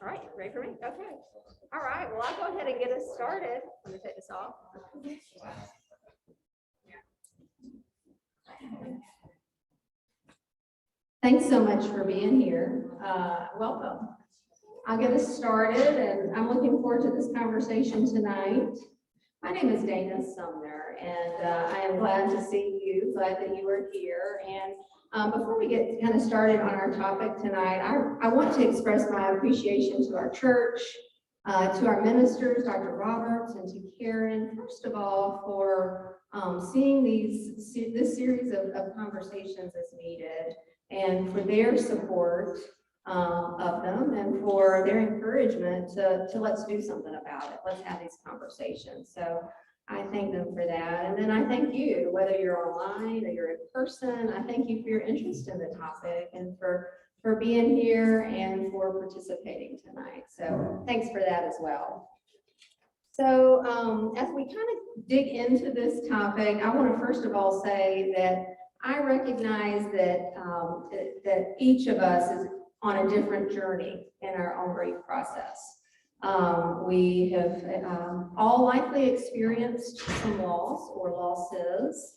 All right, ready for me? Okay. All right, well, I'll go ahead and get us started. Let me take this off. Thanks so much for being here. Welcome. I'll get us started, and I'm looking forward to this conversation tonight. My name is Dana Sumner, and I am glad to see you, glad that you are here. And before we get kind of started on our topic tonight, I want to express my appreciation to our church, to our ministers, Dr. Roberts, and to Karen, first of all, for seeing this series of conversations as needed, and for their support of them, and for their encouragement to let's do something about it. Let's have these conversations. So I thank them for that. And then I thank you, whether you're online or you're in person, I thank you for your interest in the topic and for being here and for participating tonight. So thanks for that as well. So as we kind of dig into this topic, I want to first of all say that I recognize that that each of us is on a different journey in our own grief process. We have all likely experienced some loss or losses.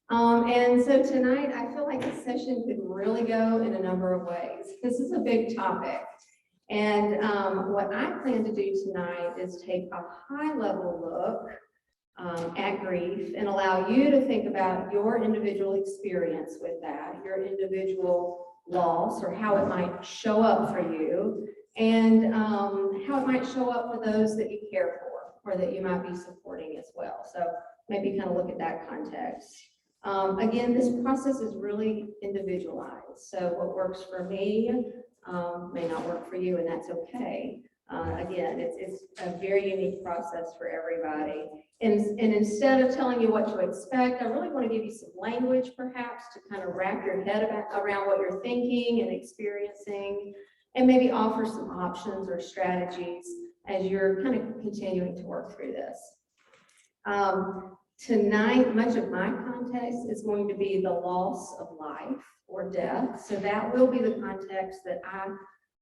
And so tonight, I feel like this session could really go in a number of ways. This is a big topic. And what I plan to do tonight is take a high-level look at grief and allow you to think about your individual experience with that, your individual loss, or how it might show up for you, and how it might show up for those that you care for or that you might be supporting as well. So maybe kind of look at that context. Again, this process is really individualized. So what works for me may not work for you, and that's okay. Again, it's a very unique process for everybody. And instead of telling you what to expect, I really want to give you some language perhaps to kind of wrap your head around what you're thinking and experiencing, and maybe offer some options or strategies as you're kind of continuing to work through this. Tonight, much of my context is going to be the loss of life or death. So that will be the context that I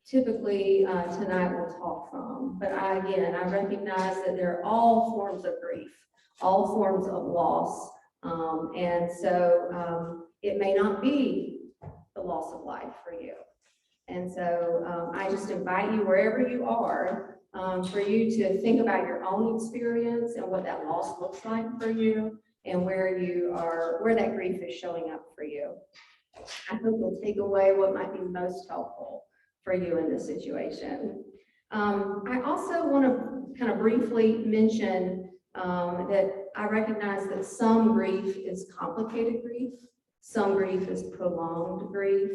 typically tonight will talk from. But I recognize that there are all forms of grief, all forms of loss. And so it may not be the loss of life for you. And so I just invite you, wherever you are, for you to think about your own experience and what that loss looks like for you, and where you are, where that grief is showing up for you. I hope you'll take away what might be most helpful for you in this situation. I also want to kind of briefly mention that I recognize that some grief is complicated grief, some grief is prolonged grief.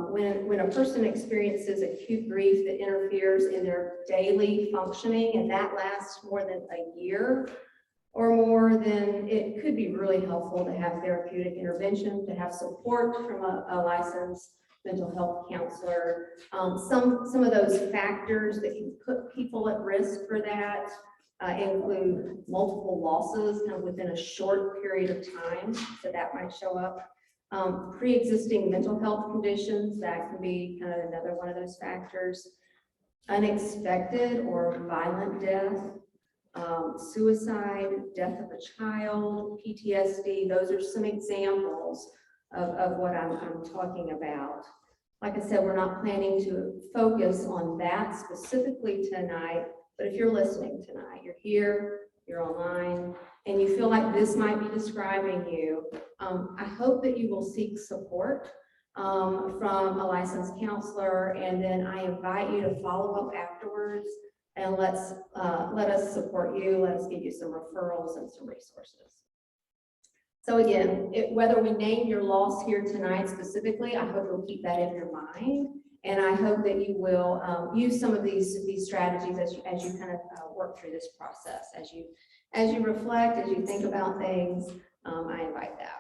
When a person experiences acute grief that interferes in their daily functioning, and that lasts more than a year or more, then it could be really helpful to have therapeutic intervention, to have support from a licensed mental health counselor. Some of those factors that can put people at risk for that include multiple losses kind of within a short period of time, so that might show up. Pre-existing mental health conditions, that can be kind of another one of those factors. Unexpected or violent death, suicide, death of a child, PTSD, those are some examples of what I'm talking about. Like I said, we're not planning to focus on that specifically tonight, but if you're listening tonight, you're here, you're online, and you feel like this might be describing you, I hope that you will seek support from a licensed counselor, and then I invite you to follow up afterwards, and let us support you, let us give you some referrals and some resources. So again, whether we name your loss here tonight specifically, I hope you'll keep that in your mind, and I hope that you will use some of these strategies as you kind of work through this process, as you reflect, as you think about things. I invite that.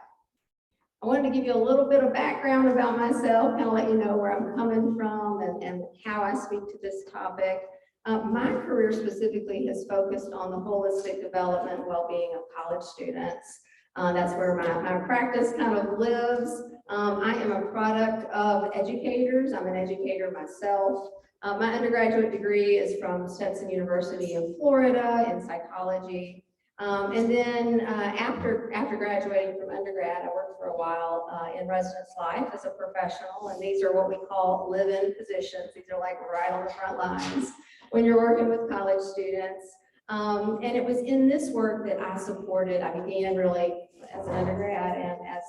I wanted to give you a little bit of background about myself, kind of let you know where I'm coming from and how I speak to this topic. My career specifically has focused on the holistic development and well-being of college students. That's where my practice kind of lives. I am a product of educators. I'm an educator myself. My undergraduate degree is from Stetson University in Florida in psychology. And then after graduating from undergrad, I worked for a while in residence life as a professional, and these are what we call live-in positions. These are like right on the front lines when you're working with college students. And it was in this work that I supported. I began really as an undergrad and as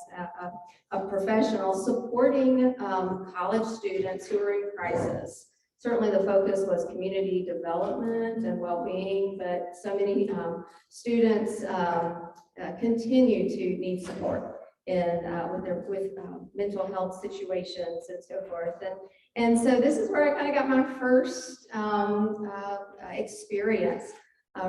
a professional supporting college students who were in crisis. Certainly the focus was community development and well-being, but so many students continue to need support with mental health situations and so forth. And so this is where I kind of got my first experience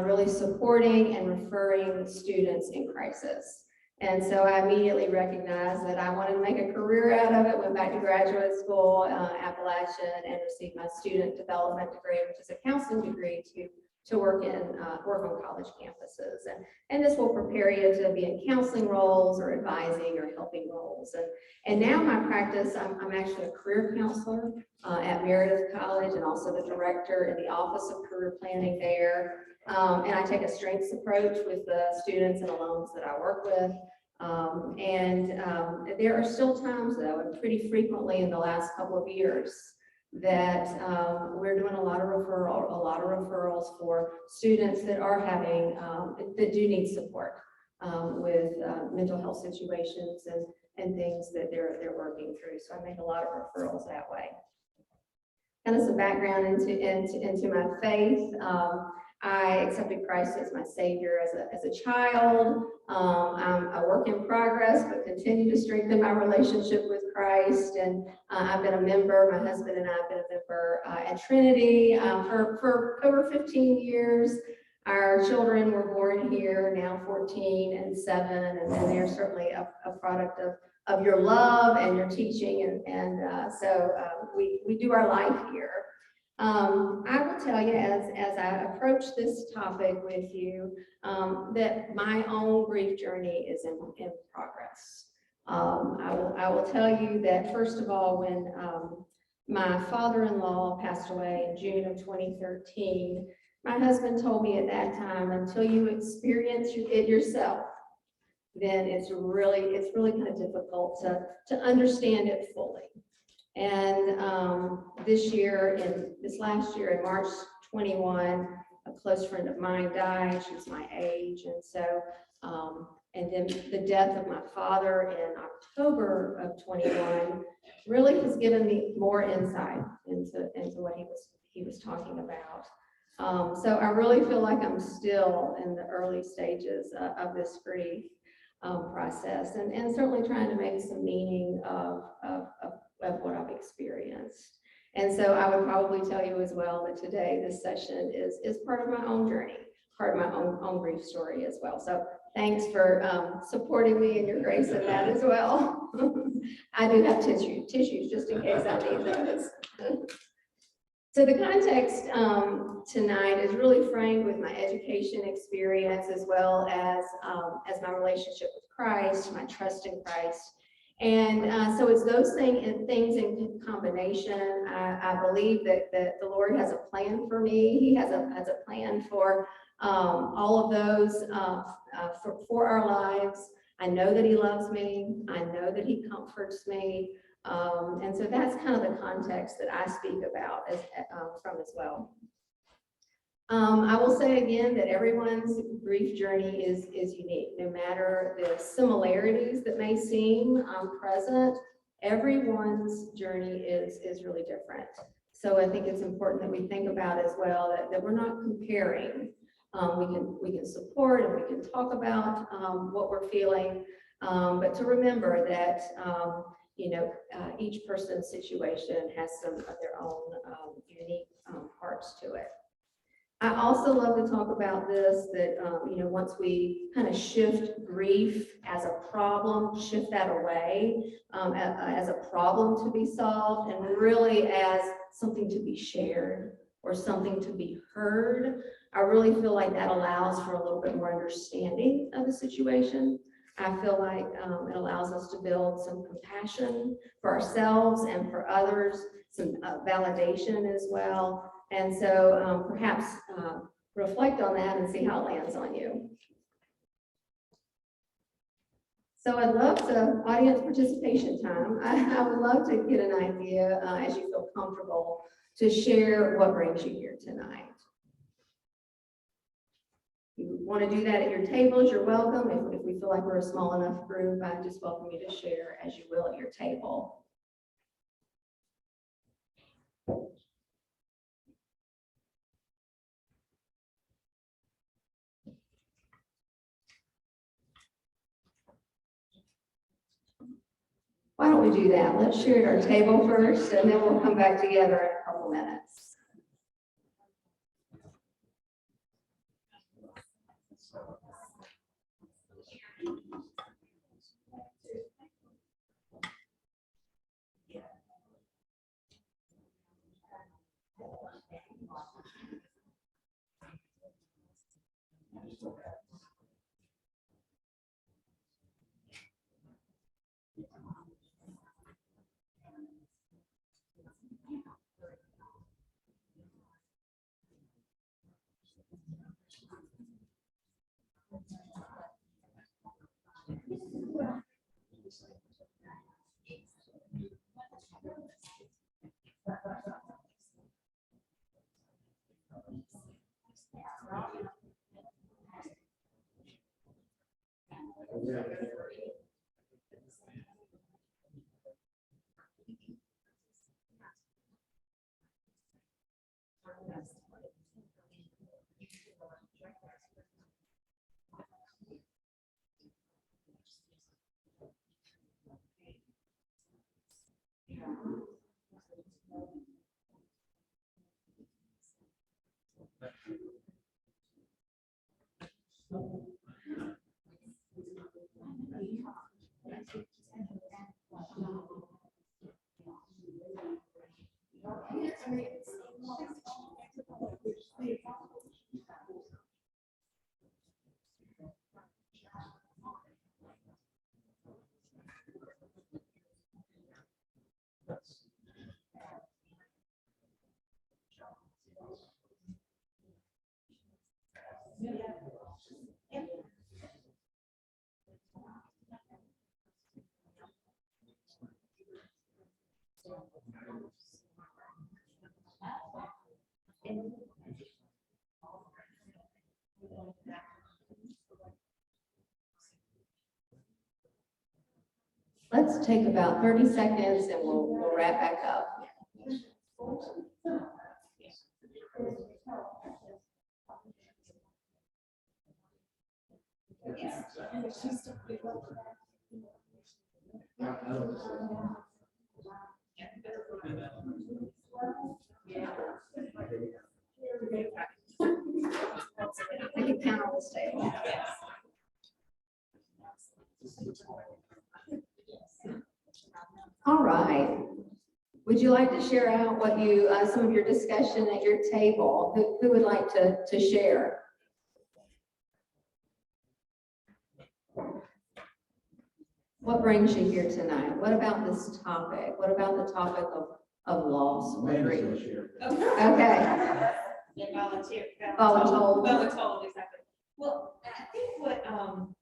really supporting and referring students in crisis. And so I immediately recognized that I wanted to make a career out of it, went back to graduate school, Appalachian, and received my student development degree, which is a counseling degree to work on college campuses. And this will prepare you to be in counseling roles or advising or helping roles. And now my practice, I'm actually a career counselor at Meredith College and also the director in the Office of Career Planning there. And I take a strengths approach with the students and alums that I work with. There are still times, though, and pretty frequently in the last couple of years, that we're doing a lot of referrals for students that are having, that do need support with mental health situations and things that they're working through. So I make a lot of referrals that way. Kind of some background into my faith. I accepted Christ as my Savior as a child. I'm a work in progress, but continue to strengthen my relationship with Christ. And I've been a member, my husband and I have been a member at Trinity for over 15 years. Our children were born here, now 14 and 7, and then they're certainly a product of your love and your teaching. So we do our life here. I will tell you as I approach this topic with you that my own grief journey is in progress. I will tell you that first of all, when my father-in-law passed away in June of 2013, my husband told me at that time, until you experience it yourself, then it's really kind of difficult to understand it fully. And this last year in March 21, a close friend of mine died. She was my age. And so, and then the death of my father in October of 21 really has given me more insight into what he was talking about. So I really feel like I'm still in the early stages of this grief process, and certainly trying to make some meaning of what I've experienced. And so I would probably tell you as well that today this session is part of my own journey, part of my own grief story as well. So thanks for supporting me and your grace in that as well. I do have tissues just in case I need those. So the context tonight is really framed with my education experience as well as my relationship with Christ, my trust in Christ. And so it's those things in combination. I believe that the Lord has a plan for me. He has a plan for all of those for our lives. I know that He loves me. I know that He comforts me. And so that's kind of the context that I speak about from as well. I will say again that everyone's grief journey is unique. No matter the similarities that may seem present, everyone's journey is really different. So I think it's important that we think about as well that we're not comparing. We can support and we can talk about what we're feeling, but to remember that each person's situation has some of their own unique parts to it. I also love to talk about this, that, once we kind of shift grief as a problem, shift that away as a problem to be solved, and really as something to be shared or something to be heard, I really feel like that allows for a little bit more understanding of the situation. I feel like it allows us to build some compassion for ourselves and for others, some validation as well. And so perhaps reflect on that and see how it lands on you. So I'd love to, audience participation time. I would love to get an idea as you feel comfortable to share what brings you here tonight. If you want to do that at your tables, you're welcome. If we feel like we're a small enough group, I just welcome you to share as you will at your table. Why don't we do that? Let's share at our table first, and then we'll come back together in a couple minutes. Let's take about 30 seconds and we'll wrap back up. I can count on this table. All right. Would you like to share out what you, some of your discussion at your table? Who would like to share? What brings you here tonight? What about this topic? What about the topic of loss? Okay. Volunteer. Voluntold, exactly. Well, I think what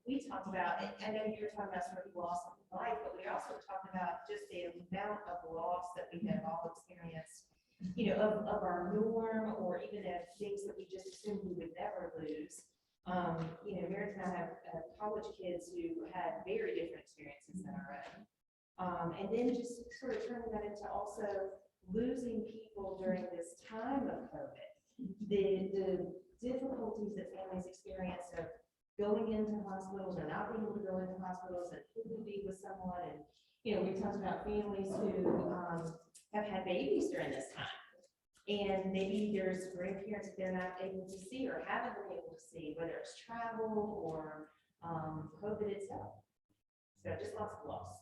we talked about, and I know you were talking about sort of loss of life, but we also talked about just the amount of loss that we have all experienced, you know, of our norm, or even of things that we just assumed we would never lose. You know, Meredith and I have college kids who had very different experiences than our own. And then just sort of turning that into also losing people during this time of COVID. The difficulties that families experience of going into hospitals or not being able to go into hospitals and couldn't be with someone. And, you know, we talked about families who have had babies during this time. And maybe there's grandparents that they're not able to see or haven't been able to see, whether it's travel or COVID itself. So just lots of loss.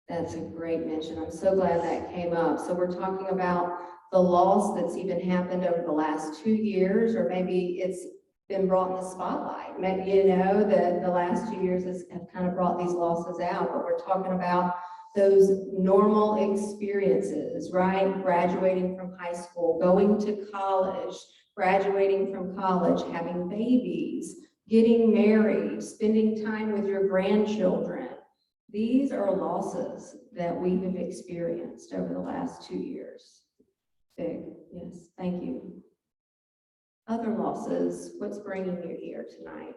That's a great mention. I'm so glad that came up. So we're talking about the loss that's even happened over the last 2 years, or maybe it's been brought in the spotlight. Maybe, you know, the last 2 years have kind of brought these losses out, but we're talking about those normal experiences, right? Graduating from high school, going to college, graduating from college, having babies, getting married, spending time with your grandchildren. These are losses that we have experienced over the last 2 years. Big, yes, thank you. Other losses, what's bringing you here tonight?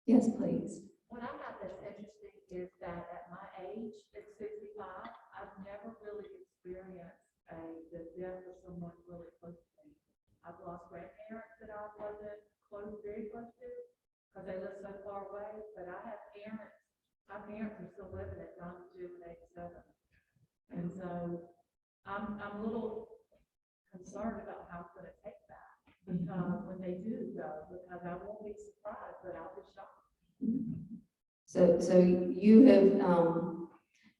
Yes, please. What I find that's interesting is that at my age, at 65, I've never really experienced the death of someone really close to me. I've lost grandparents that I wasn't very close to, because they live so far away, but I have parents, my parents are still living at 92 and 87. And so I'm a little concerned about how it's gonna take that, when they do go, because I won't be surprised, but I'll be shocked. So you have,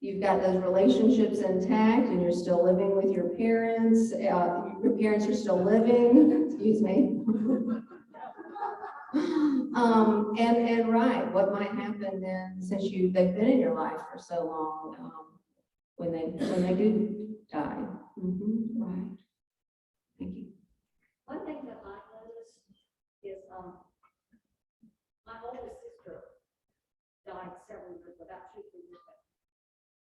you've got those relationships intact and you're still living with your parents are still living, excuse me. And right, what might happen then, since they've been in your life for so long, when they do die. Right. Thank you. One thing that I noticed is, my oldest sister died several years, about 2-3 years ago.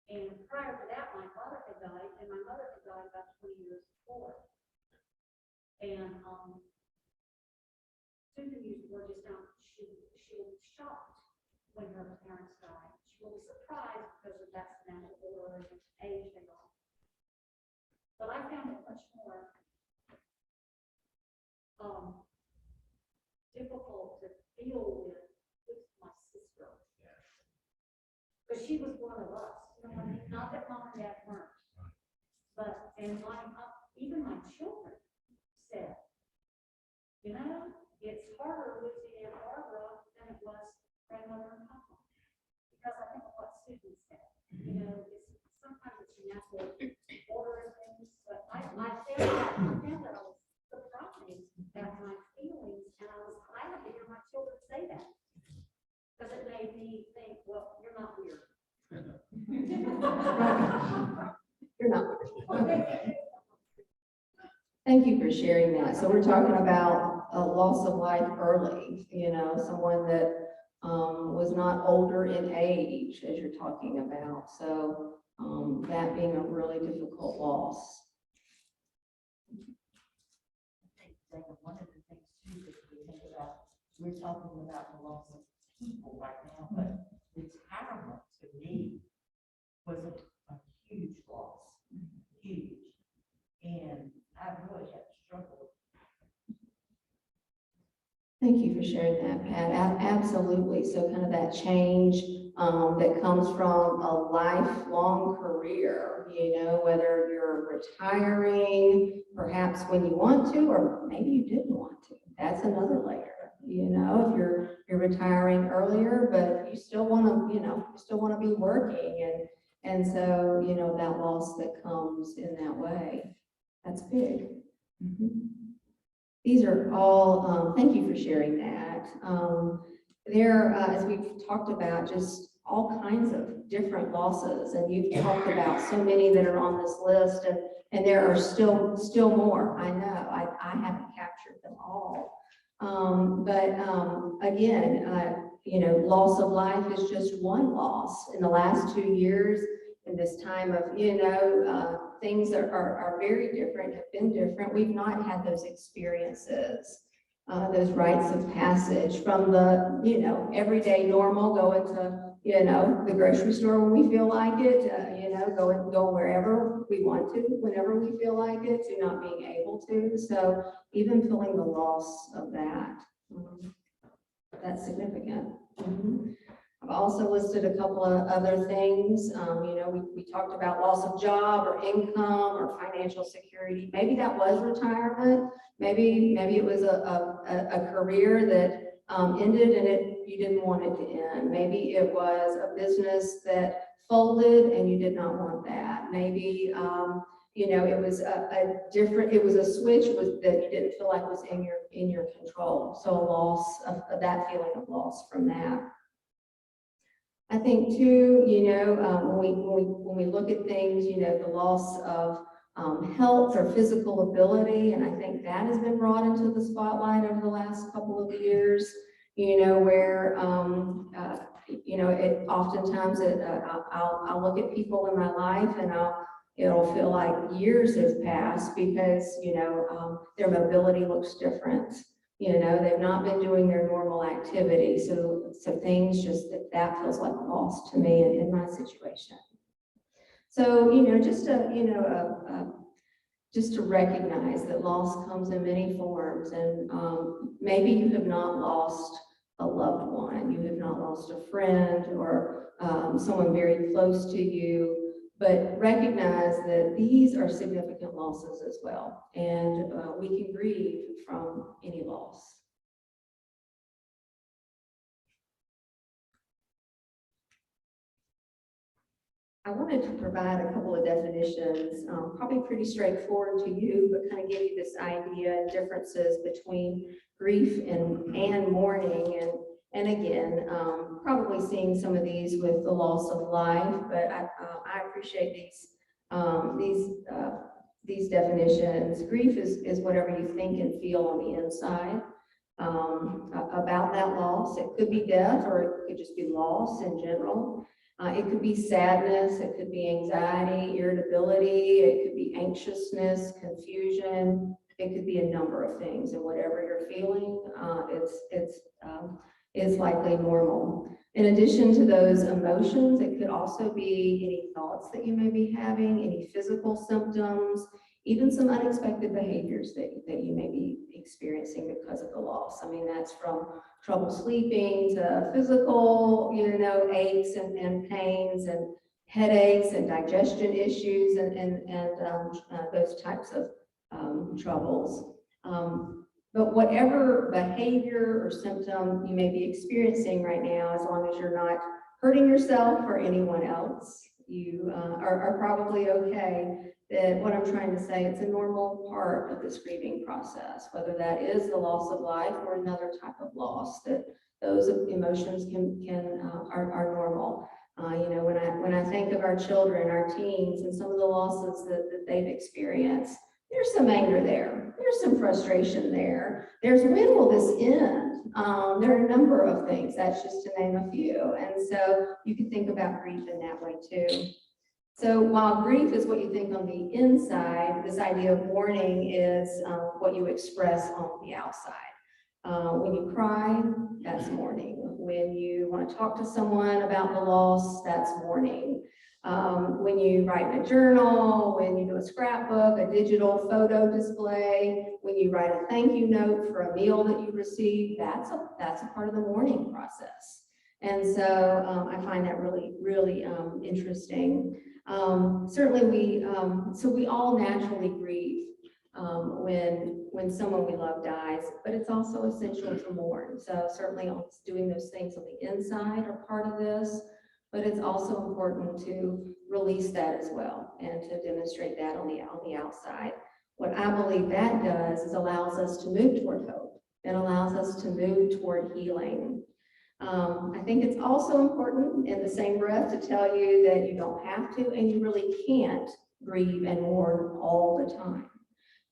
And prior to that, my father had died, and my mother had died about 20 years before. And, Susan used the word just now, she was shocked when her parents died. She was surprised because of that natural order and age they are. But I found it much more difficult to deal with my sister. Because she was one of us, you know what I mean? Not that mom and dad weren't. But, and even my children said, you know, it's harder losing Aunt Barbara than it was grandmother and papa. Because I think of what Susan said, you know, sometimes it's a natural order of things, but I found that I was surprised at my feelings, and I was glad to hear my children say that. Because it made me think, well, you're not weird. You're not. Thank you for sharing that. So we're talking about a loss of life early, you know, someone that was not older in age, as you're talking about. So that being a really difficult loss. I think one of the things too that we think about, we're talking about the loss of people right now, but retirement to me was a huge loss, huge. And I really had struggled. Thank you for sharing that, Pat. Absolutely. So kind of that change that comes from a lifelong career, you know, whether you're retiring, perhaps when you want to, or maybe you didn't want to. That's another layer. You know, if you're retiring earlier, but you still want to, you know, you still want to be working, and so, you know, that loss that comes in that way, that's big. These are all, thank you for sharing that. There, as we've talked about, just all kinds of different losses, and you've talked about so many that are on this list, and there are still more. I know, I haven't captured them all. Again, you know, loss of life is just one loss. In the last 2 years, in this time of, you know, things are very different, have been different. We've not had those experiences, those rites of passage from the, you know, everyday normal, going to, you know, the grocery store when we feel like it, you know, go wherever we want to, whenever we feel like it, to not being able to. So even feeling the loss of that, that's significant. I've also listed a couple of other things. You know, we talked about loss of job or income or financial security. Maybe that was retirement. Maybe it was a career that ended and you didn't want it to end. Maybe it was a business that folded and you did not want that. Maybe You know, it was it was a switch that you didn't feel like was in your control. So a loss of that feeling of loss from that. I think too, you know, when we look at things, you know, the loss of health or physical ability, and I think that has been brought into the spotlight over the last couple of years. You know, where you know, oftentimes I'll look at people in my life and it'll feel like years have passed because, you know, their mobility looks different. You know, they've not been doing their normal activity. So things just, that feels like a loss to me in my situation. So, you know, just to recognize that loss comes in many forms, and maybe you have not lost a loved one, you have not lost a friend or someone very close to you, but recognize that these are significant losses as well, and we can grieve from any loss. I wanted to provide a couple of definitions, probably pretty straightforward to you, but kind of give you this idea and differences between grief and mourning. And again, probably seeing some of these with the loss of life, but I appreciate these definitions. Grief is whatever you think and feel on the inside about that loss. It could be death, or it could just be loss in general. It could be sadness, it could be anxiety, irritability, it could be anxiousness, confusion. It could be a number of things, and whatever you're feeling, it's likely normal. In addition to those emotions, it could also be any thoughts that you may be having, any physical symptoms, even some unexpected behaviors that you may be experiencing because of the loss. I mean, that's from trouble sleeping to physical, you know, aches and pains and headaches and digestion issues and those types of troubles. But whatever behavior or symptom you may be experiencing right now, as long as you're not hurting yourself or anyone else, you are probably okay. That what I'm trying to say, it's a normal part of this grieving process, whether that is the loss of life or another type of loss, that those emotions are normal. You know, when I think of our children, our teens, and some of the losses that they've experienced, there's some anger there. There's some frustration there. There's, when will this end? There are a number of things. That's just to name a few. And so you can think about grief in that way too. So while grief is what you think on the inside, this idea of mourning is what you express on the outside. When you cry, that's mourning. When you want to talk to someone about the loss, that's mourning. When you write in a journal, when you do a scrapbook, a digital photo display, when you write a thank you note for a meal that you received, that's a part of the mourning process. And so I find that really interesting. Certainly we all naturally grieve when someone we love dies, but it's also essential to mourn. So certainly doing those things on the inside are part of this, but it's also important to release that as well and to demonstrate that on the outside. What I believe that does is allows us to move toward hope. It allows us to move toward healing. I think it's also important in the same breath to tell you that you don't have to and you really can't grieve and mourn all the time.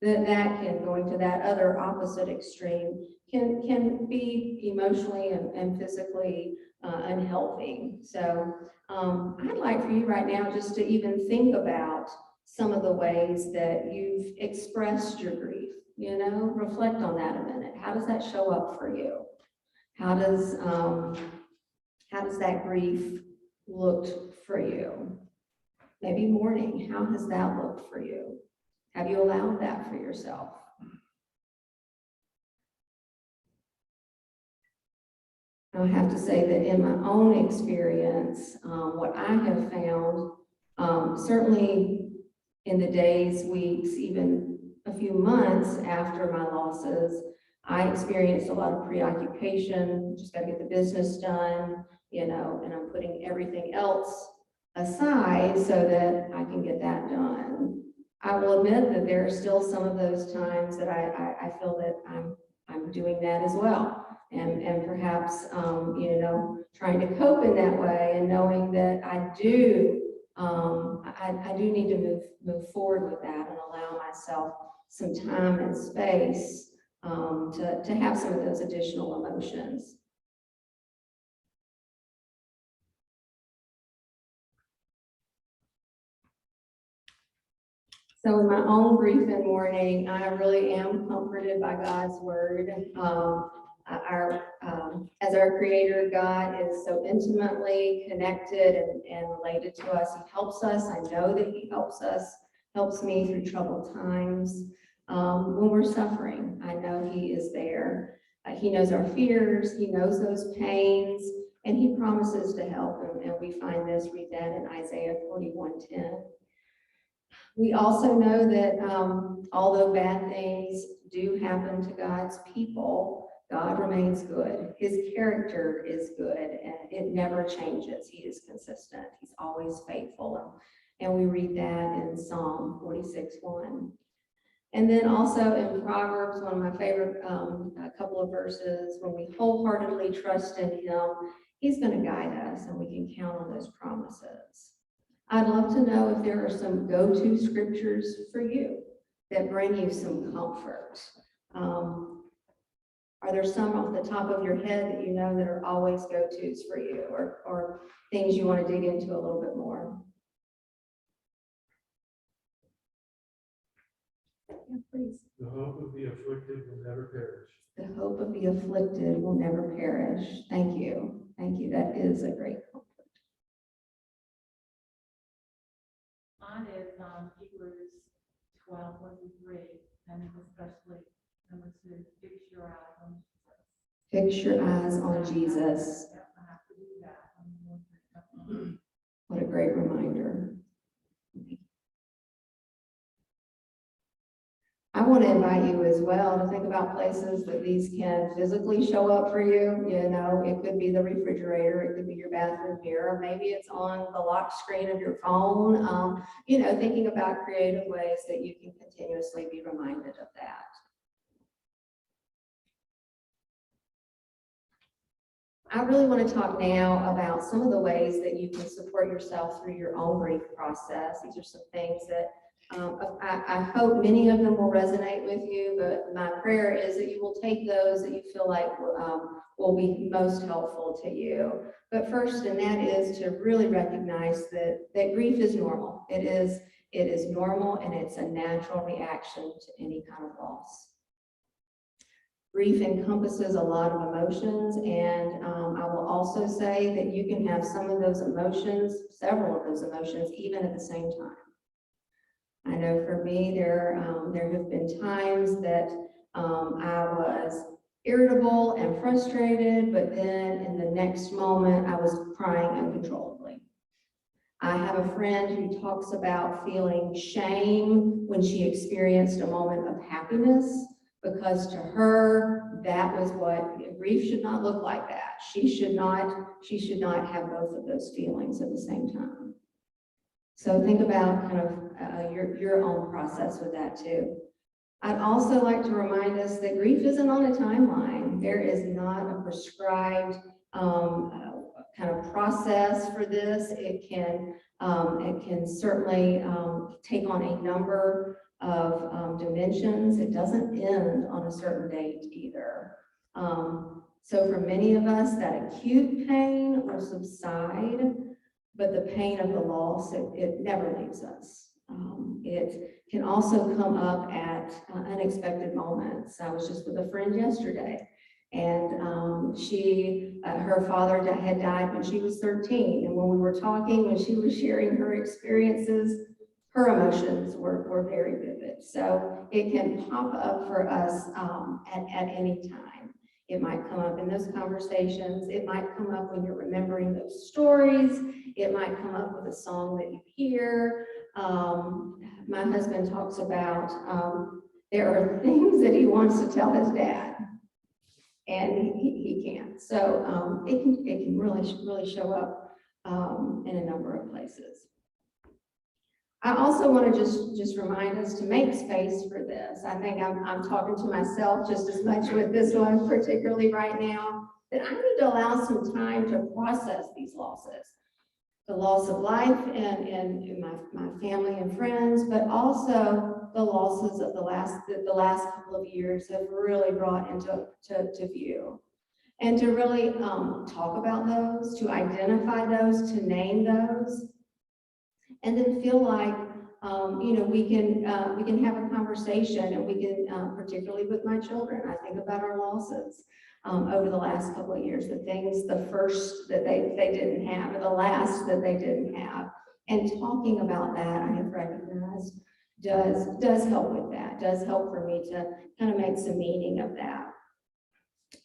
That can, going to that other opposite extreme, can be emotionally and physically unhealthy. So I'd like for you right now just to even think about some of the ways that you've expressed your grief. You know, reflect on that a minute. How does that show up for you? How does that grief look for you? Maybe mourning, how has that looked for you? Have you allowed that for yourself? I have to say that in my own experience, what I have found, certainly in the days, weeks, even a few months after my losses, I experienced a lot of preoccupation, just got to get the business done, you know, and I'm putting everything else aside so that I can get that done. I will admit that there are still some of those times that I feel that I'm doing that as well. And perhaps, trying to cope in that way and knowing that I do need to move forward with that and allow myself some time and space to have some of those additional emotions. So in my own grief and mourning, I really am comforted by God's word. As our creator, God is so intimately connected and related to us. He helps us. I know that he helps me through troubled times. When we're suffering, I know he is there. He knows our fears. He knows those pains, and he promises to help. And we find this, read that in Isaiah 41:10. We also know that although bad things do happen to God's people, God remains good. His character is good and it never changes. He is consistent. He's always faithful. And we read that in Psalm 46:1. And then also in Proverbs, one of my favorite couple of verses, when we wholeheartedly trust in him, he's going to guide us and we can count on those promises. I'd love to know if there are some go-to scriptures for you that bring you some comfort. Are there some off the top of your head that you know that are always go-tos for you, or things you want to dig into a little bit more? Yeah, please. The hope of the afflicted will never perish. The hope of the afflicted will never perish. Thank you. Thank you. That is a great comfort. Mine is Hebrews 12:1-3, and especially number 2, fix your eyes on Jesus. Fix your eyes on Jesus. Yep, I have to do that. What a great reminder. I want to invite you as well to think about places that these can physically show up for you. You know, it could be the refrigerator, it could be your bathroom mirror, maybe it's on the lock screen of your phone. Thinking about creative ways that you can continuously be reminded of that. I really want to talk now about some of the ways that you can support yourself through your own grief process. These are some things that I hope many of them will resonate with you, but my prayer is that you will take those that you feel like will be most helpful to you. But first, and that is to really recognize that grief is normal. It is normal, and it's a natural reaction to any kind of loss. Grief encompasses a lot of emotions, and I will also say that you can have some of those emotions, several of those emotions, even at the same time. I know for me, there have been times that I was irritable and frustrated, but then in the next moment, I was crying uncontrollably. I have a friend who talks about feeling shame when she experienced a moment of happiness, because to her, that was what grief should not look like that. She should not have both of those feelings at the same time. So think about kind of your own process with that too. I'd also like to remind us that grief isn't on a timeline. There is not a prescribed kind of process for this. It can certainly take on a number of dimensions. It doesn't end on a certain date either. So for many of us, that acute pain will subside, but the pain of the loss, it never leaves us. It can also come up at unexpected moments. I was just with a friend yesterday, and her father had died when she was 13. And when we were talking, when she was sharing her experiences, her emotions were very vivid. So it can pop up for us at any time. It might come up in those conversations. It might come up when you're remembering those stories. It might come up with a song that you hear. My husband talks about there are things that he wants to tell his dad, and he can't. So it can really show up in a number of places. I also want to just remind us to make space for this. I think I'm talking to myself just as much with this one, particularly right now, that I need to allow some time to process these losses. The loss of life and my family and friends, but also the losses of the last couple of years have really brought into view. And to really talk about those, to identify those, to name those, and then feel like we can have a conversation, and we can, particularly with my children, I think about our losses over the last couple of years, the things, the first that they didn't have, or the last that they didn't have, and talking about that, I have recognized does help with that, does help for me to kind of make some meaning of that.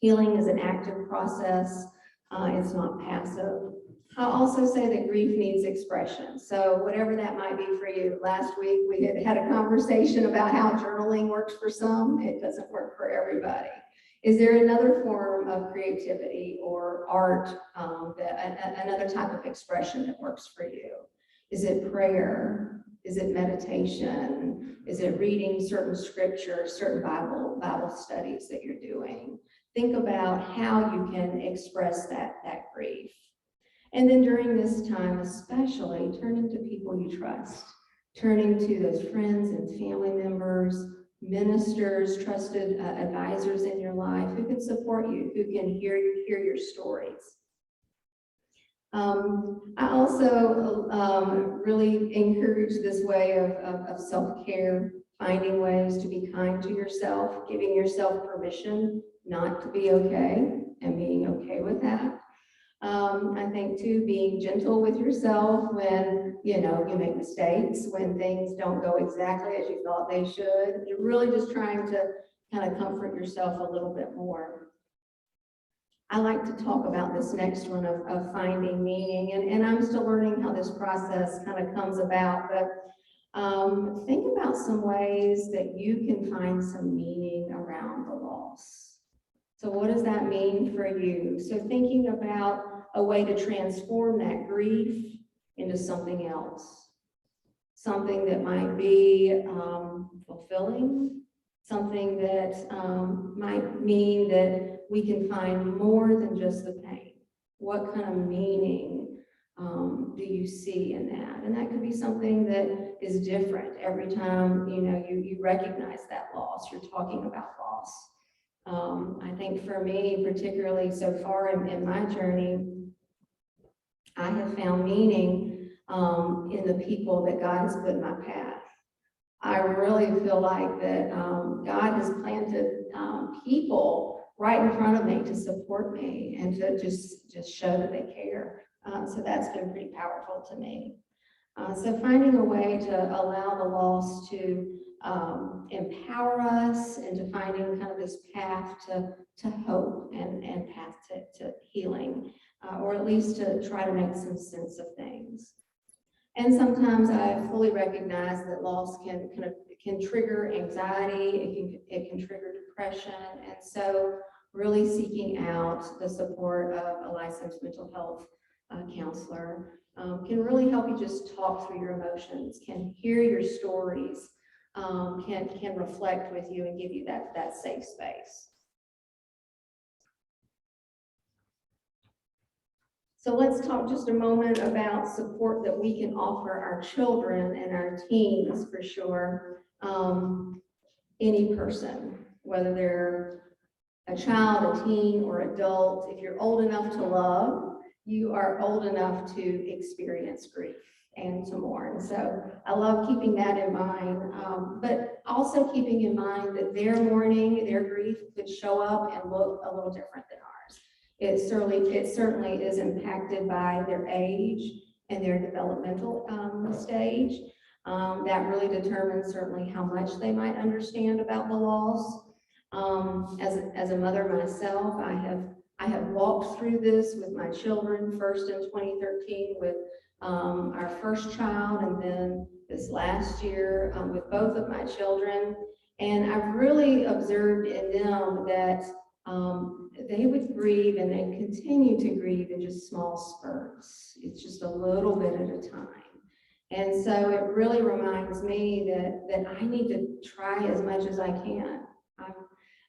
Healing is an active process. It's not passive. I'll also say that grief needs expression. So whatever that might be for you. Last week, we had a conversation about how journaling works for some. It doesn't work for everybody. Is there another form of creativity or art, another type of expression that works for you? Is it prayer? Is it meditation? Is it reading certain scriptures, certain Bible studies that you're doing? Think about how you can express that grief. And then during this time, especially turning to people you trust, turning to those friends and family members, ministers, trusted advisors in your life who can support you, who can hear your stories. I also really encourage this way of self-care, finding ways to be kind to yourself, giving yourself permission not to be okay and being okay with that. I think too, being gentle with yourself when, you make mistakes, when things don't go exactly as you thought they should. You're really just trying to kind of comfort yourself a little bit more. I like to talk about this next one of finding meaning, and I'm still learning how this process kind of comes about, but think about some ways that you can find some meaning around the loss. So what does that mean for you? So thinking about a way to transform that grief into something else, something that might be fulfilling, something that might mean that we can find more than just the pain. What kind of meaning do you see in that? And that could be something that is different every time you recognize that loss. You're talking about loss. I think for me, particularly so far in my journey, I have found meaning in the people that God has put in my path. I really feel like that God has planted people right in front of me to support me and to just show that they care. So that's been pretty powerful to me. So finding a way to allow the loss to empower us into finding kind of this path to hope and path to healing, or at least to try to make some sense of things. And sometimes I fully recognize that loss can trigger anxiety, it can trigger depression, and so really seeking out the support of a licensed mental health counselor can really help you just talk through your emotions, can hear your stories, can reflect with you and give you that safe space. So let's talk just a moment about support that we can offer our children and our teens for sure. Any person, whether they're a child, a teen, or adult, if you're old enough to love, you are old enough to experience grief and to mourn. So I love keeping that in mind, but also keeping in mind that their mourning, their grief could show up and look a little different than ours. It certainly is impacted by their age and their developmental stage. That really determines certainly how much they might understand about the loss. As a mother myself, I have walked through this with my children, first in 2013 with our first child, and then this last year with both of my children. And I've really observed in them that they would grieve, and they continue to grieve in just small spurts. It's just a little bit at a time. And so it really reminds me that I need to try as much as I can.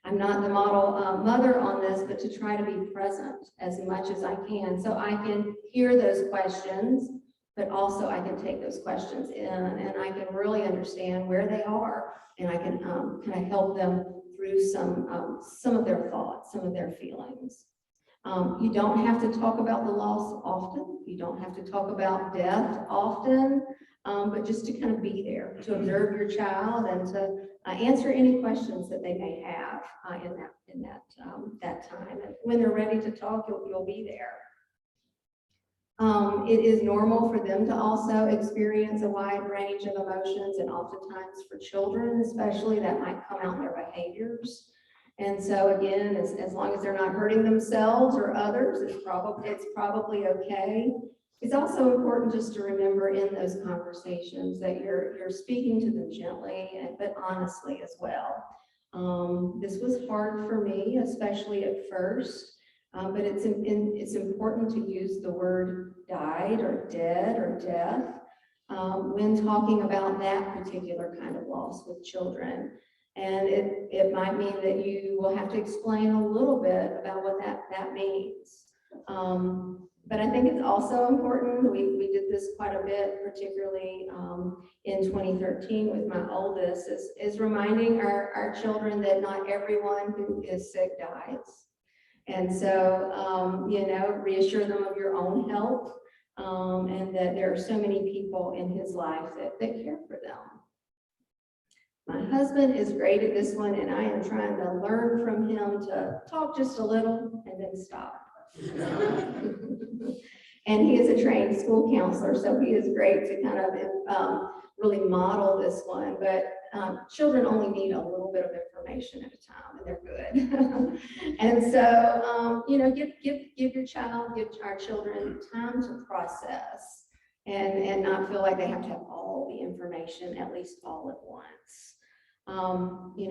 I'm not the model mother on this, but to try to be present as much as I can. So I can hear those questions, but also I can take those questions in and I can really understand where they are. And I can kind of help them through some of their thoughts, some of their feelings. You don't have to talk about the loss often. You don't have to talk about death often, but just to kind of be there, to observe your child and to answer any questions that they may have in that time. And when they're ready to talk, you'll be there. It is normal for them to also experience a wide range of emotions, and oftentimes for children especially, that might come out in their behaviors. And so again, as long as they're not hurting themselves or others, it's probably okay. It's also important just to remember in those conversations that you're speaking to them gently, but honestly as well. This was hard for me, especially at first, but it's important to use the word died or dead or death when talking about that particular kind of loss with children. And it might mean that you will have to explain a little bit about what that means. But I think it's also important, we did this quite a bit, particularly in 2013 with my oldest, is reminding our children that not everyone who is sick dies. And so, reassure them of your own health and that there are so many people in his life that care for them. My husband is great at this one, and I am trying to learn from him to talk just a little and then stop. And he is a trained school counselor, so he is great to kind of really model this one. But children only need a little bit of information at a time, and they're good. And so, give our children time to process and not feel like they have to have all the information, at least all at once.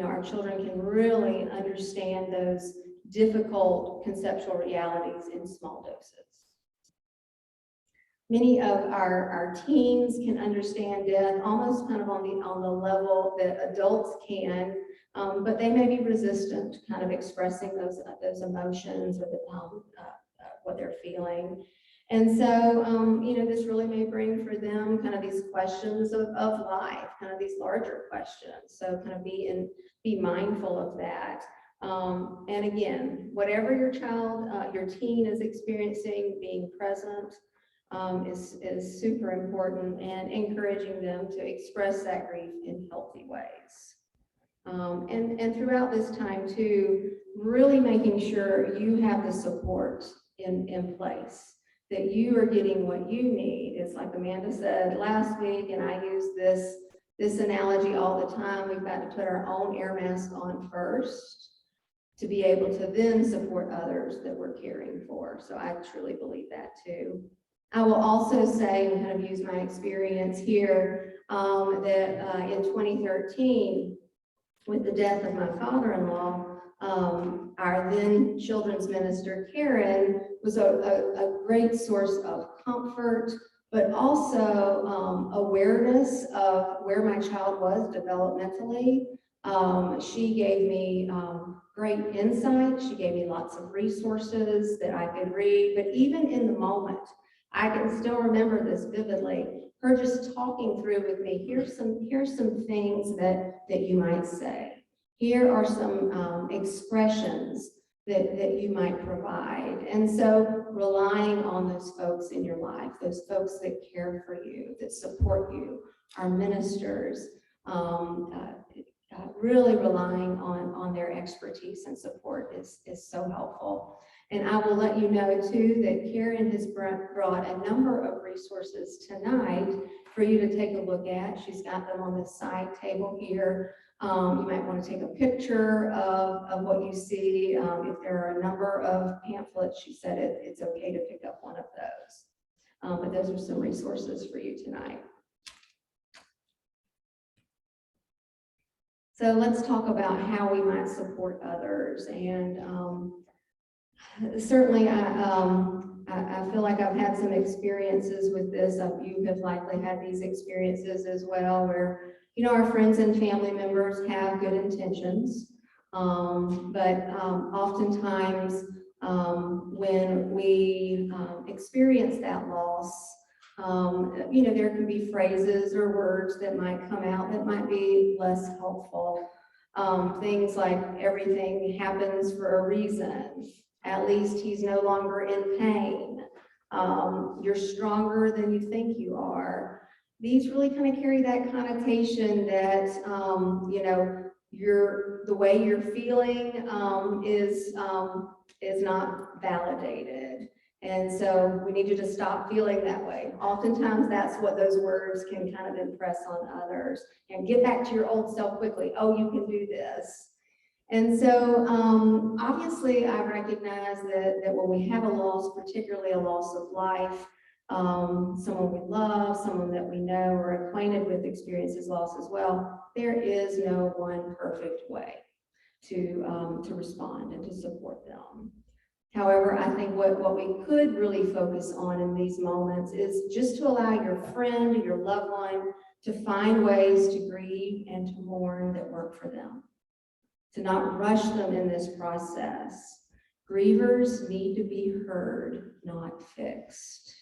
Our children can really understand those difficult conceptual realities in small doses. Many of our teens can understand death almost kind of on the level that adults can, but they may be resistant to kind of expressing those emotions or what they're feeling. And so, this really may bring for them kind of these questions of life, kind of these larger questions. So kind of be mindful of that. And again, whatever your teen is experiencing, being present is super important, and encouraging them to express that grief in healthy ways. And throughout this time too, really making sure you have the support in place, that you are getting what you need. It's like Amanda said last week, and I use this analogy all the time. We've got to put our own air mask on first to be able to then support others that we're caring for. So I truly believe that too. I will also say, and kind of use my experience here, that in 2013, with the death of my father-in-law, our then children's minister, Karen, was a great source of comfort, but also awareness of where my child was developmentally. She gave me great insight. She gave me lots of resources that I could read, but even in the moment, I can still remember this vividly, her just talking through with me, here's some things that you might say. Here are some expressions that you might provide. And so relying on those folks in your life, those folks that care for you, that support you, our ministers, really relying on their expertise and support is so helpful. And I will let you know too that Karen has brought a number of resources tonight for you to take a look at. She's got them on the side table here. You might want to take a picture of what you see. If there are a number of pamphlets, she said it's okay to pick up one of those. But those are some resources for you tonight. So let's talk about how we might support others. And certainly I I feel like I've had some experiences with this. You have likely had these experiences as well, where, our friends and family members have good intentions. But oftentimes, when we experience that loss, there can be phrases or words that might come out that might be less helpful. Things like everything happens for a reason. At least he's no longer in pain. You're stronger than you think you are. These really kind of carry that connotation that, the way you're feeling is not validated. And so we need you to stop feeling that way. Oftentimes that's what those words can kind of impress on others, and get back to your old self quickly. Oh, you can do this. And so obviously I recognize that when we have a loss, particularly a loss of life, someone we love, someone that we know or acquainted with experiences loss as well, there is no one perfect way to respond and to support them. However, I think what we could really focus on in these moments is just to allow your friend, your loved one, to find ways to grieve and to mourn that work for them, to not rush them in this process. Grievers need to be heard, not fixed.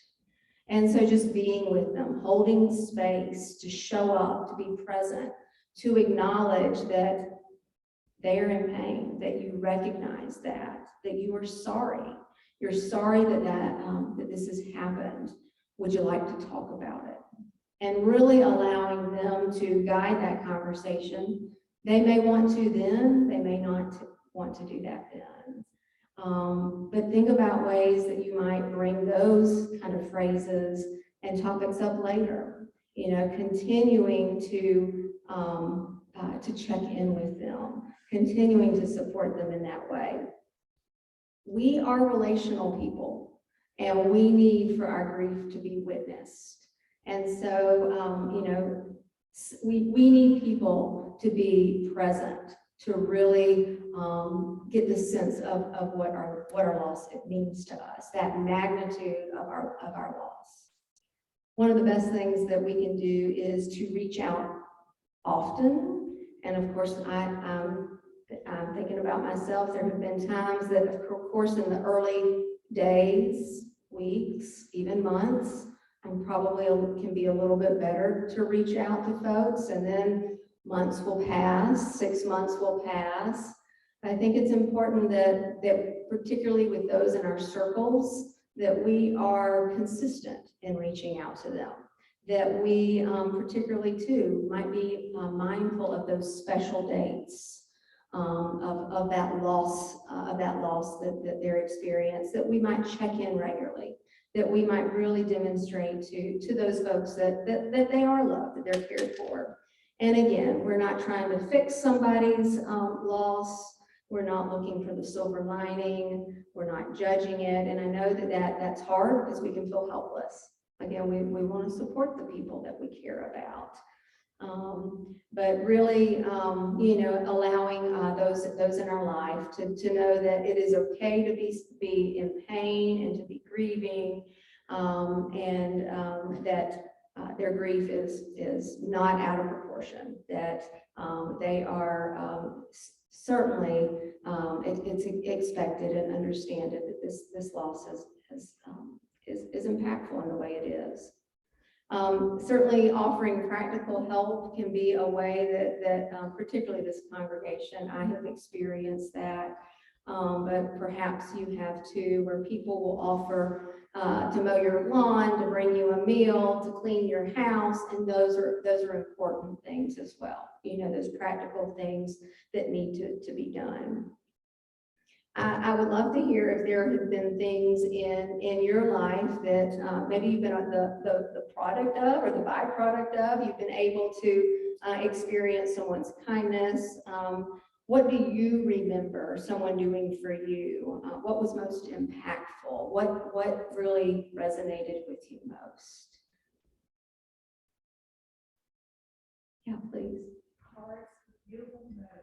And so just being with them, holding space, to show up, to be present, to acknowledge that they are in pain, that you recognize that you are sorry. You're sorry that this has happened. Would you like to talk about it? And really allowing them to guide that conversation. They may want to then, they may not want to do that then. But think about ways that you might bring those kind of phrases and topics up later, continuing to check in with them, continuing to support them in that way. We are relational people, and we need for our grief to be witnessed. And so, we need people to be present, to really get the sense of what our loss means to us, that magnitude of our loss. One of the best things that we can do is to reach out often. And of course, I'm thinking about myself. There have been times that, of course, in the early days, weeks, even months, I'm probably can be a little bit better to reach out to folks, and then months will pass, 6 months will pass. I think it's important that particularly with those in our circles, that we are consistent in reaching out to them, that we particularly too might be mindful of those special dates of that loss that they're experienced, that we might check in regularly, that we might really demonstrate to those folks that they are loved, that they're cared for. And again, we're not trying to fix somebody's loss. We're not looking for the silver lining. We're not judging it. And I know that's hard because we can feel helpless. Again, we want to support the people that we care about. But really, allowing those in our life to know that it is okay to be in pain and to be grieving, and that their grief is not out of proportion, that they are certainly it's expected and understood that this loss is impactful in the way it is. Certainly offering practical help can be a way that particularly this congregation, I have experienced that, but perhaps you have too, where people will offer to mow your lawn, to bring you a meal, to clean your house, and those are important things as well. Those practical things that need to be done. I would love to hear if there have been things in your life that maybe you've been the product of or the byproduct of. You've been able to experience someone's kindness. What do you remember someone doing for you? What was most impactful? What really resonated with you most? Yeah, please. Cards, beautiful notes.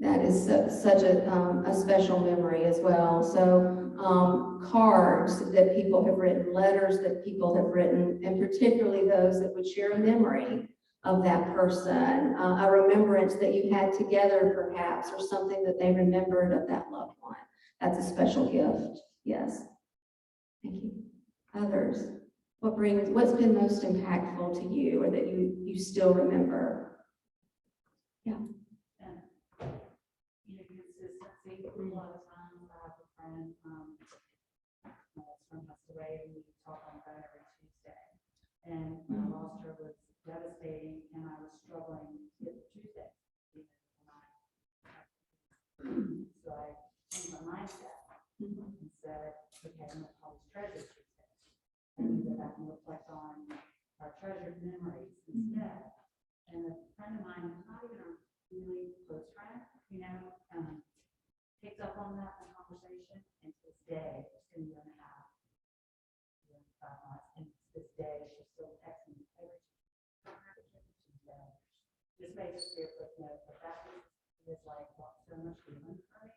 That is such a special memory as well. So, cards that people have written, letters that people have written, and particularly those that would share a memory of that person, a remembrance that you had together perhaps, or something that they remembered of that loved one. That's a special gift. Yes. Thank you. Others, what's been most impactful to you, or that you still remember? Consistency. A lot of times I have a friend, my best friend passed away, and we talk on the phone every Tuesday. And when I lost her, it was devastating, and I was struggling to get the Tuesday. So I changed my mindset and said, okay, I'm gonna call this Treasure Tuesday. And we go back and reflect on our treasured memories instead. And a friend of mine, who's not even a really close friend, picked up on that in conversation, and to this day, it's been a year and a half, 5 months, and to this day, she's still texting me every Tuesday. Just makes us feel quick note, but that is like so much healing for me.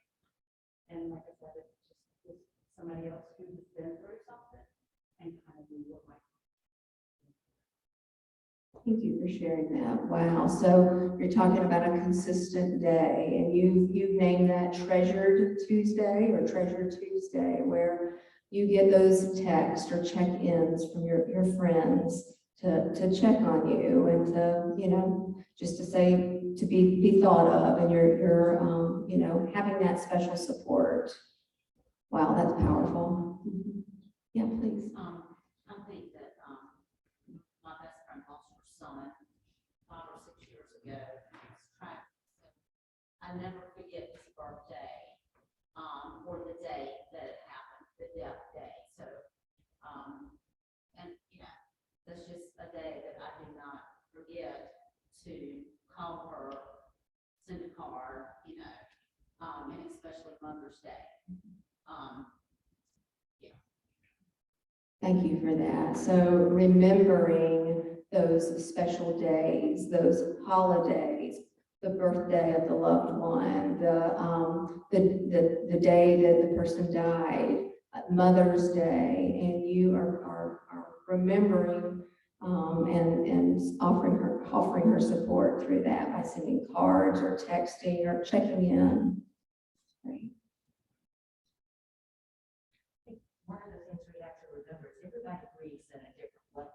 And like I said, it's just somebody else who has been through something and kind of do what my. Thank you for sharing that. Wow. So you're talking about a consistent day, and you've named that Treasured Tuesday or Treasure Tuesday, where you get those texts or check-ins from your friends to check on you and to, just to say, to be thought of, and you're having that special support. Wow, that's powerful. Yeah, please. I think that, my best friend lost her son 5 or 6 years ago. It's tragic. I never forget his birthday, or the day that it happened, the death day. So, and that's just a day that I do not forget to call her, send a card, and especially Mother's Day. Thank you for that. So remembering those special days, those holidays, the birthday of the loved one, the day that the person died, Mother's Day, and you are remembering and offering her support through that by sending cards or texting or checking in. Right. One of the things we have to remember is everybody grieves in a different way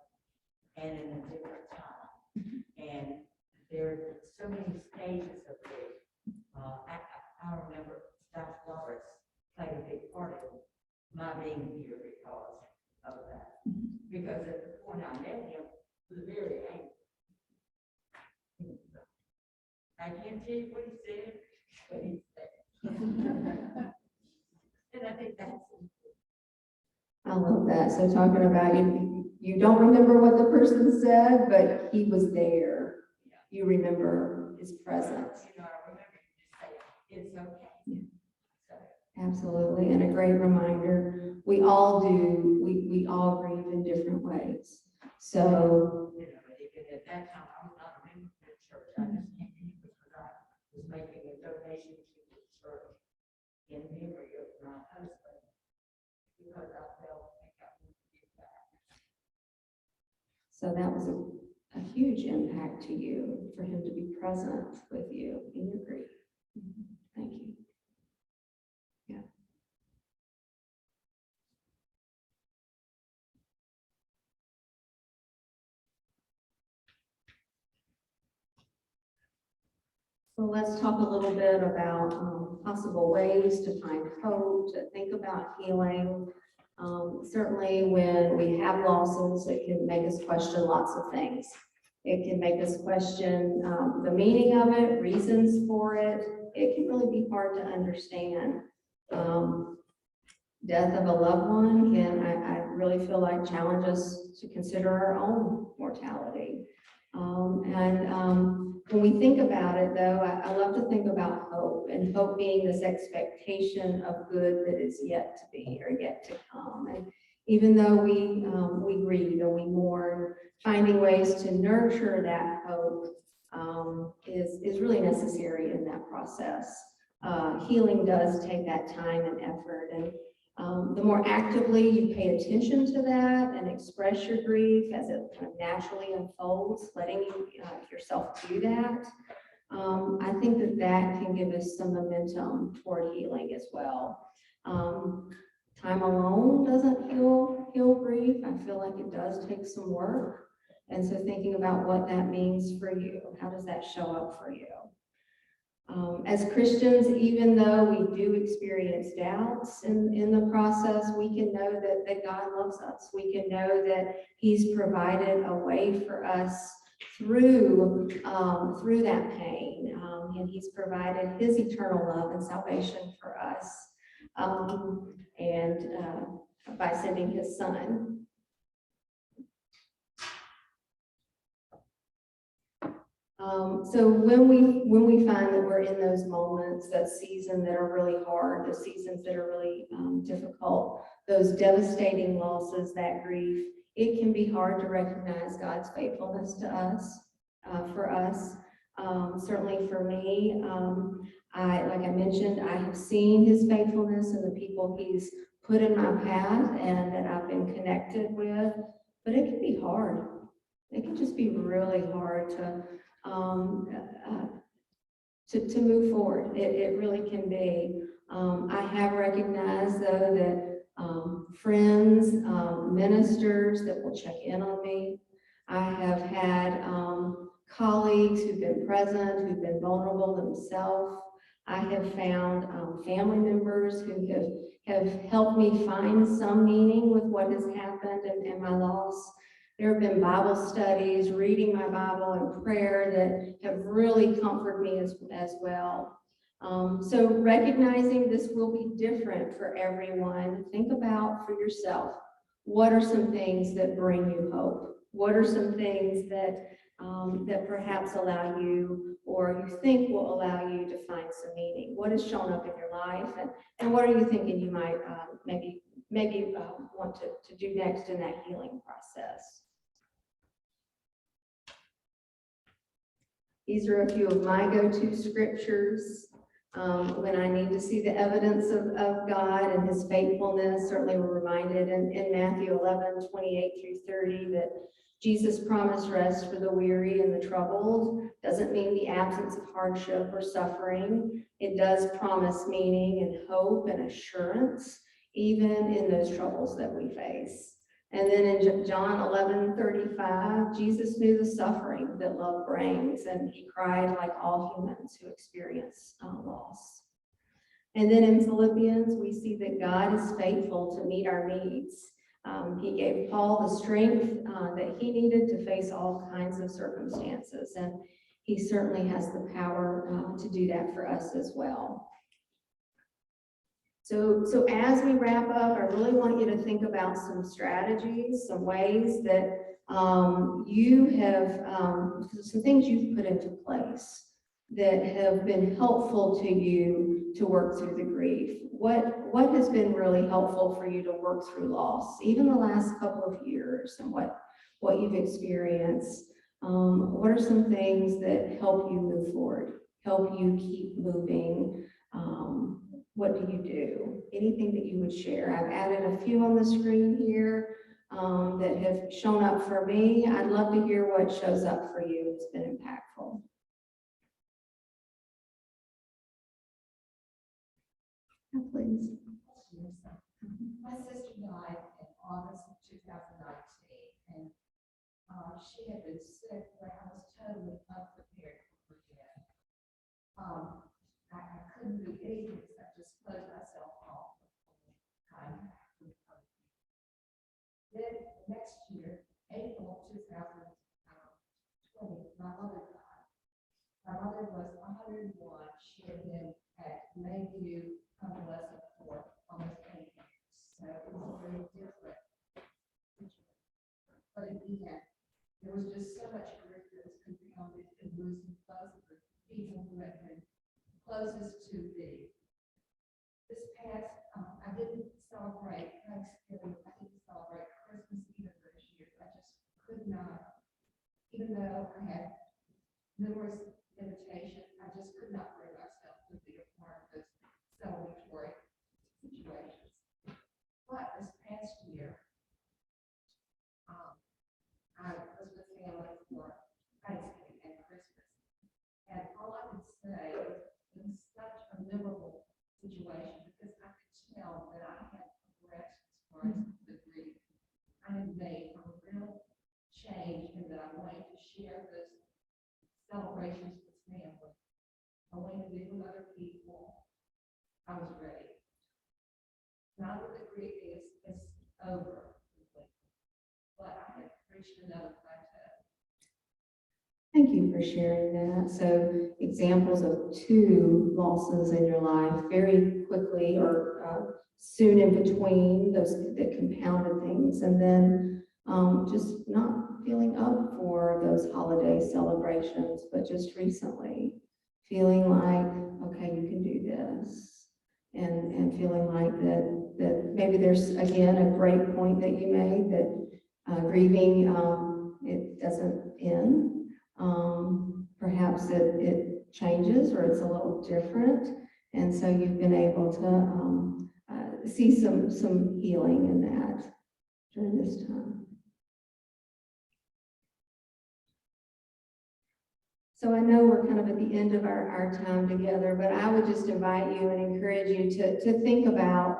and in a different time. And there are so many stages of grief. I remember Dr. Roberts played a big part in my being here because of that. Because at the point I met him, he was very angry. I can't tell you what he said, but he said. And I think that's I love that. So talking about you don't remember what the person said, but he was there. You remember his presence. I remember you just saying, it's okay. Yeah. So, Absolutely, and a great reminder. We all do. We all grieve in different ways. So but even at that time, I was not a member of the church. I just came in because I was making a donation to the church in memory of my husband, because I felt like I would give back. So that was a huge impact to you, for him to be present with you in your grief. Thank you. Yeah. So let's talk a little bit about possible ways to find hope, to think about healing. Certainly when we have losses, it can make us question lots of things. It can make us question the meaning of it, reasons for it. It can really be hard to understand. Death of a loved one can, I really feel like, challenge us to consider our own mortality. When we think about it, though, I love to think about hope, and hope being this expectation of good that is yet to be or yet to come. And even though we grieve or we mourn, finding ways to nurture that hope is really necessary in that process. Healing does take that time and effort, and the more actively you pay attention to that and express your grief as it kind of naturally unfolds, letting yourself do that, I think that that can give us some momentum toward healing as well. Time alone doesn't heal grief. I feel like it does take some work. And so thinking about what that means for you, how does that show up for you? As Christians, even though we do experience doubts in the process, we can know that God loves us. We can know that He's provided a way for us through that pain. And He's provided His eternal love and salvation for us. By sending His Son. So when we find that we're in those moments, that season that are really hard, the seasons that are really difficult, those devastating losses, that grief, it can be hard to recognize God's faithfulness to us, for us. Certainly for me, like I mentioned, I have seen His faithfulness in the people He's put in my path and that I've been connected with, but it can be hard. It can just be really hard to move forward. It really can be. I have recognized though that friends, ministers that will check in on me. I have had colleagues who've been present, who've been vulnerable themselves. I have found family members who have helped me find some meaning with what has happened and my loss. There have been Bible studies, reading my Bible and prayer that have really comforted me as well. So recognizing this will be different for everyone, think about for yourself, what are some things that bring you hope? What are some things that perhaps allow you, or you think will allow you to find some meaning? What has shown up in your life, and what are you thinking you might maybe want to do next in that healing process? These are a few of my go-to scriptures when I need to see the evidence of God and His faithfulness. Certainly we're reminded in Matthew 11:28-30 that Jesus promised rest for the weary and the troubled. Doesn't mean the absence of hardship or suffering. It does promise meaning and hope and assurance, even in those troubles that we face. And then in John 11:35, Jesus knew the suffering that love brings, and He cried like all humans who experience loss. And then in Philippians, we see that God is faithful to meet our needs. He gave Paul the strength that he needed to face all kinds of circumstances, and He certainly has the power to do that for us as well. So as we wrap up, I really want you to think about some strategies, some ways that you have, some things you've put into place that have been helpful to you to work through the grief. What has been really helpful for you to work through loss, even the last couple of years, and what you've experienced? What are some things that help you move forward, help you keep moving? What do you do? Anything that you would share? I've added a few on the screen here that have shown up for me. I'd love to hear what shows up for you. It's been impactful. Please. My sister died in August of 2019, and she had been sick where I was totally unprepared for her death. I couldn't do anything except just close myself off. Then next year, April 2020, my mother died. My mother was 101. She had been at Lakeview convalescent for almost 8 years. So it was a very different situation. But again, there was just so much grief that was compounded in losing both of the people who had been closest to me. This past, I didn't celebrate Thanksgiving. I didn't celebrate Christmas either this year. I just could not, even though I had numerous invitations, I just could not bring myself to be a part of this celebratory situations. But this past year, I was with family for Thanksgiving and Christmas. And all I could say is it was such a memorable situation because I could tell that I had progressed as far as the grief. I had made a real change in that I wanted to share this celebrations with family. I wanted to be with other people. I was ready. Now that the grief is over, but I had reached another plateau. Thank you for sharing that. So examples of two losses in your life very quickly or soon in between, those that compounded things, and then just not feeling up for those holiday celebrations, but just recently feeling like, okay, you can do this, and feeling like that maybe there's, again, a great point that you made, that grieving, it doesn't end. Perhaps it changes or it's a little different. And so you've been able to see some healing in that during this time. So I know we're kind of at the end of our time together, but I would just invite you and encourage you to think about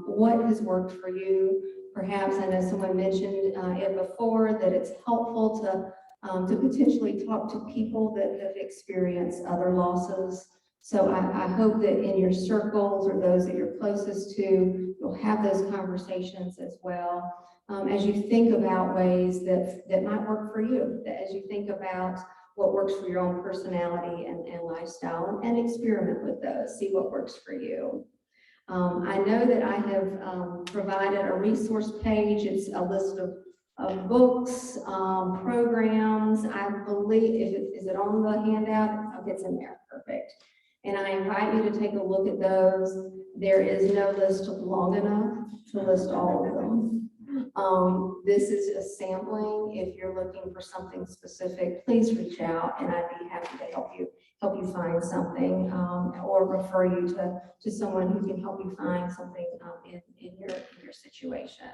what has worked for you. Perhaps, I know someone mentioned it before, that it's helpful to potentially talk to people that have experienced other losses. So I hope that in your circles or those that you're closest to, you'll have those conversations as well. As you think about ways that might work for you, that as you think about what works for your own personality and lifestyle, and experiment with those, see what works for you. I know that I have provided a resource page. It's a list of books, programs. I believe, is it on the handout? Oh, it's in there, perfect. And I invite you to take a look at those. There is no list long enough to list all of them. This is a sampling. If you're looking for something specific, please reach out and I'd be happy to help you find something, or refer you to someone who can help you find something in your situation.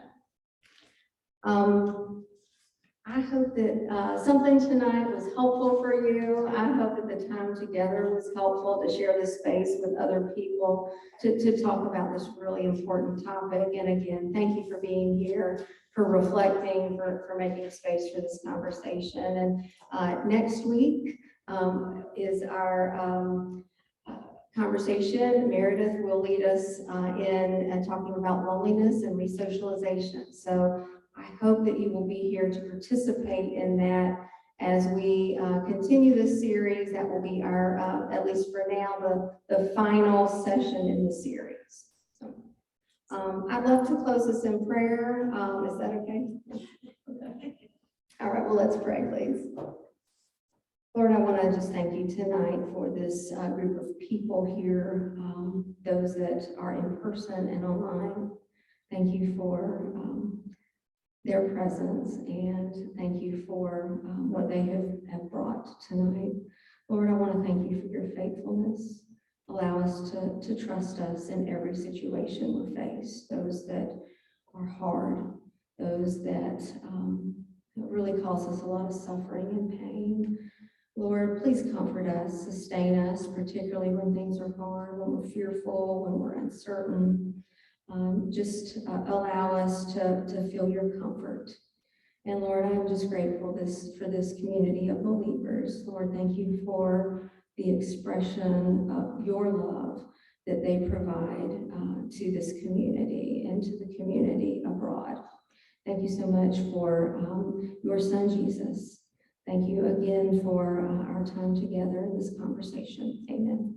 I hope that something tonight was helpful for you. I hope that the time together was helpful to share this space with other people to talk about this really important topic. And again, thank you for being here, for reflecting, for making space for this conversation. And next week is our conversation. Meredith will lead us in talking about loneliness and resocialization. So I hope that you will be here to participate in that as we continue this series. That will be our, at least for now, the final session in the series. So, I'd love to close this in prayer. Is that okay? Okay. All right, well, let's pray, please. Lord, I want to just thank you tonight for this group of people here, those that are in person and online. Thank you for their presence, and thank you for what they have brought tonight. Lord, I want to thank you for your faithfulness. Allow us to trust us in every situation we face, those that are hard, those that really cause us a lot of suffering and pain. Lord, please comfort us, sustain us, particularly when things are hard, when we're fearful, when we're uncertain. Just allow us to feel your comfort. And Lord, I'm just grateful for this community of believers. Lord, thank you for the expression of your love that they provide to this community and to the community abroad. Thank you so much for your son, Jesus. Thank you again for our time together in this conversation. Amen.